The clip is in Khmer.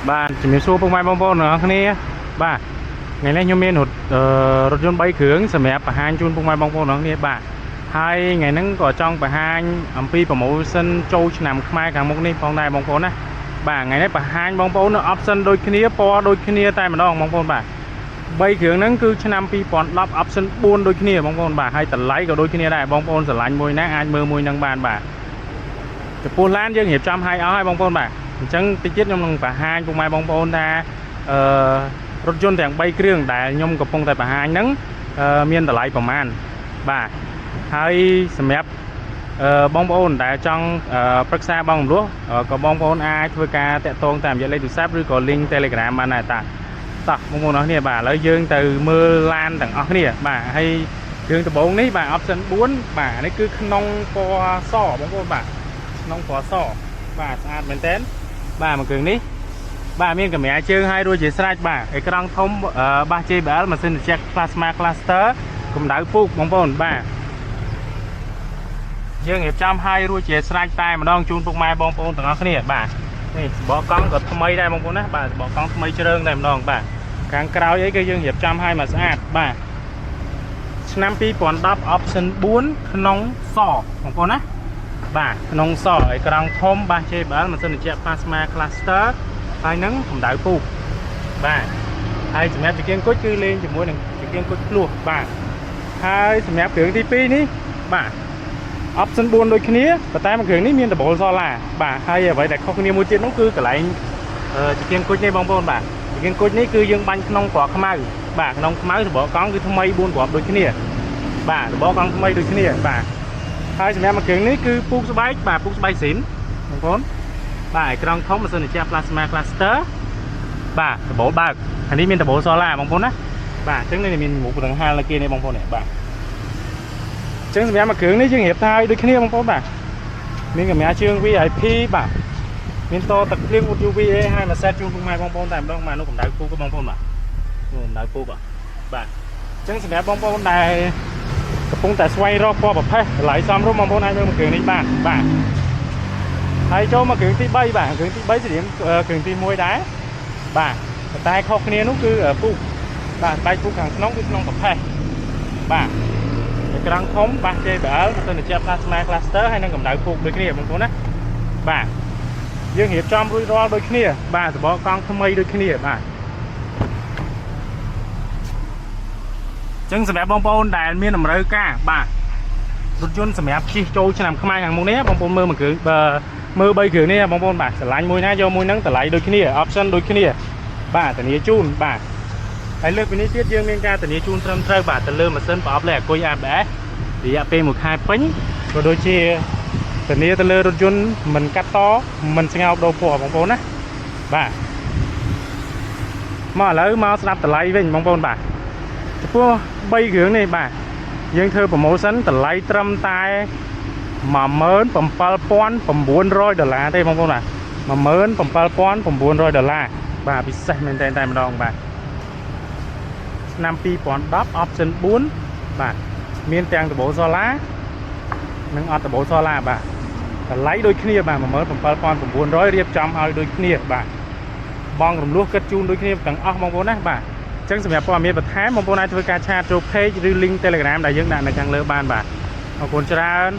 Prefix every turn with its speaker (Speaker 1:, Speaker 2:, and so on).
Speaker 1: បាទជំរាបសួរពុកម៉ែបងប្អូនទាំងអស់គ្នាបាទថ្ងៃនេះខ្ញុំមានរថយន្ត3គ្រឿងសម្រាប់បង្ហាញជូនពុកម៉ែបងប្អូនទាំងអស់គ្នាបាទហើយថ្ងៃហ្នឹងក៏ចង់បង្ហាញអំពី promotion ចូលឆ្នាំខ្មែរខាងមុខនេះផងដែរបងប្អូនណាបាទថ្ងៃនេះបង្ហាញបងប្អូននៅ option ដូចគ្នាពណ៌ដូចគ្នាតែម្ដងបងប្អូនបាទ3គ្រឿងហ្នឹងគឺឆ្នាំ2010 option 4ដូចគ្នាបងប្អូនបាទហើយតម្លៃក៏ដូចគ្នាដែរបងប្អូនស្រឡាញ់មួយណាអាចមើលមួយហ្នឹងបានបាទចំពោះឡានយើងរៀបចំឲ្យអស់ហើយបងប្អូនបាទអញ្ចឹងតិចទៀតខ្ញុំនឹងបង្ហាញពុកម៉ែបងប្អូនថារថយន្តទាំង3គ្រឿងដែលខ្ញុំកំពុងតែបង្ហាញហ្នឹងមានតម្លៃប្រមាណបាទហើយសម្រាប់បងប្អូនដែលចង់ប្រឹក្សាបងរំលោះក៏បងប្អូនអាចធ្វើការតាក់ទងតាមរយៈលេខទូរស័ព្ទឬក៏ link Telegram បានដែរតោះបងប្អូនអរគ្នាបាទឥឡូវយើងទៅមើលឡានទាំងអស់គ្នាបាទហើយគ្រឿងដំបូងនេះបាទ option 4បាទនេះគឺក្នុងពណ៌សបងប្អូនបាទក្នុងពណ៌សបាទស្អាតមែនតើបាទមួយគ្រឿងនេះបាទមានកាមេរ៉ាជើងឲ្យរួចជាស្រេចបាទអេក្រង់ធំបាស JBL ម៉ាស៊ីនត្រជាក់ Plasma Cluster កម្ដៅពូកបងប្អូនបាទយើងរៀបចំឲ្យរួចជាស្រេចតែម្ដងជូនពុកម៉ែបងប្អូនទាំងអស់គ្នាបាទនេះសំបកកង់ក៏ថ្មីដែរបងប្អូនណាបាទសំបកកង់ថ្មីជ្រើងតែម្ដងបាទខាងក្រោយអីគឺយើងរៀបចំឲ្យមកស្អាតបាទឆ្នាំ2010 option 4ក្នុងសបងប្អូនណាបាទក្នុងសអេក្រង់ធំបាស JBL ម៉ាស៊ីនត្រជាក់ Plasma Cluster ហើយនឹងកម្ដៅពូកបាទហើយសម្រាប់ចង្កៀងគុជគឺលេងជាមួយនឹងចង្កៀងគុជភ្លោះបាទហើយសម្រាប់គ្រឿងទី2នេះបាទ option 4ដូចគ្នាប៉ុន្តែមួយគ្រឿងនេះមានដបូលសូឡាបាទហើយអ្វីដែលខុសគ្នាមួយទៀតនោះគឺកន្លែងចង្កៀងគុជនេះបងប្អូនបាទចង្កៀងគុជនេះគឺយើងបាញ់ក្នុងពណ៌ខ្មៅបាទក្នុងខ្មៅរបកកង់គឺថ្មី4គ្រាប់ដូចគ្នាបាទរបកកង់ថ្មីដូចគ្នាបាទហើយសម្រាប់មួយគ្រឿងនេះគឺពូកស្បែកបាទពូកស្បែកស៊ីនបងប្អូនបាទអេក្រង់ធំម៉ាស៊ីនត្រជាក់ Plasma Cluster បាទដបូលបើកអានេះមានដបូលសូឡាបងប្អូនណាបាទអញ្ចឹងនេះមានមុខរង្ហាលនៅគេនេះបងប្អូននេះបាទអញ្ចឹងសម្រាប់មួយគ្រឿងនេះយើងរៀបថាឲ្យដូចគ្នាបងប្អូនបាទមានកាមេរ៉ាជើង VIP បាទមានតទឹកភ្លៀង UVA ហើយមួយសេតជូនពុកម៉ែបងប្អូនតែម្ដងបាទនោះកម្ដៅពូកបងប្អូនបាទនោះកម្ដៅពូកបាទអញ្ចឹងសម្រាប់បងប្អូនដែលកំពុងតែស្វែងរកពណ៌ប្រផេះតម្លៃសមរម្យបងប្អូនអាចមើលមួយគ្រឿងនេះបានបាទហើយចូលមកគ្រឿងទី3បាទគ្រឿងទី3ស្រៀងគ្រឿងទី1ដែរបាទតែខុសគ្នានោះគឺពូកបាទបែកពូកខាងក្នុងគឺក្នុងប្រផេះបាទអេក្រង់ធំបាស JBL ម៉ាស៊ីនត្រជាក់ Plasma Cluster ហើយនឹងកម្ដៅពូកដូចគ្នាបងប្អូនណាបាទយើងរៀបចំរួចរាល់ដូចគ្នាបាទសបកកង់ថ្មីដូចគ្នាបាទអញ្ចឹងសម្រាប់បងប្អូនដែលមានតម្រូវការបាទរថយន្តសម្រាប់ជិះចូលឆ្នាំខ្មែរខាងមុខនេះបងប្អូនមើលមួយគ្រឿងមើល3គ្រឿងនេះបងប្អូនបាទឆ្លាញ់មួយណាយកមួយហ្នឹងតម្លៃដូចគ្នា option ដូចគ្នាបាទធានាជូនបាទហើយលើកពីនេះទៀតយើងមានការធានាជូនត្រឹមត្រូវបាទទៅលើម៉ាស៊ីនប្រអប់លេខអាគុយ ABS រយៈពេល1ខែពេញក៏ដូចជាធានាទៅលើរថយន្តមិនកាត់តមិនស្ងោបដូរពណ៌បងប្អូនណាបាទមកឥឡូវមកស្ដាប់តម្លៃវិញបងប្អូនបាទចំពោះ3គ្រឿងនេះបាទយើងធ្វើ promotion តម្លៃត្រឹមតែ$17900ទេបងប្អូនបាទ$17900បាទពិសេសមែនតែម្ដងបាទឆ្នាំ2010 option 4បាទមានទាំងដបូលសូឡានិងអត់ដបូលសូឡាបាទតម្លៃដូចគ្នាបាទ$17900រៀបចំឲ្យដូចគ្នាបាទបងរំលោះគិតជូនដូចគ្នាទាំងអស់បងប្អូនណាបាទអញ្ចឹងសម្រាប់ព័ត៌មានបន្ថែមបងប្អូនអាចធ្វើការឆាតចូល page ឬ link Telegram ដែលយើងដាក់នៅខាងលើបានបាទអរគុណច្រើន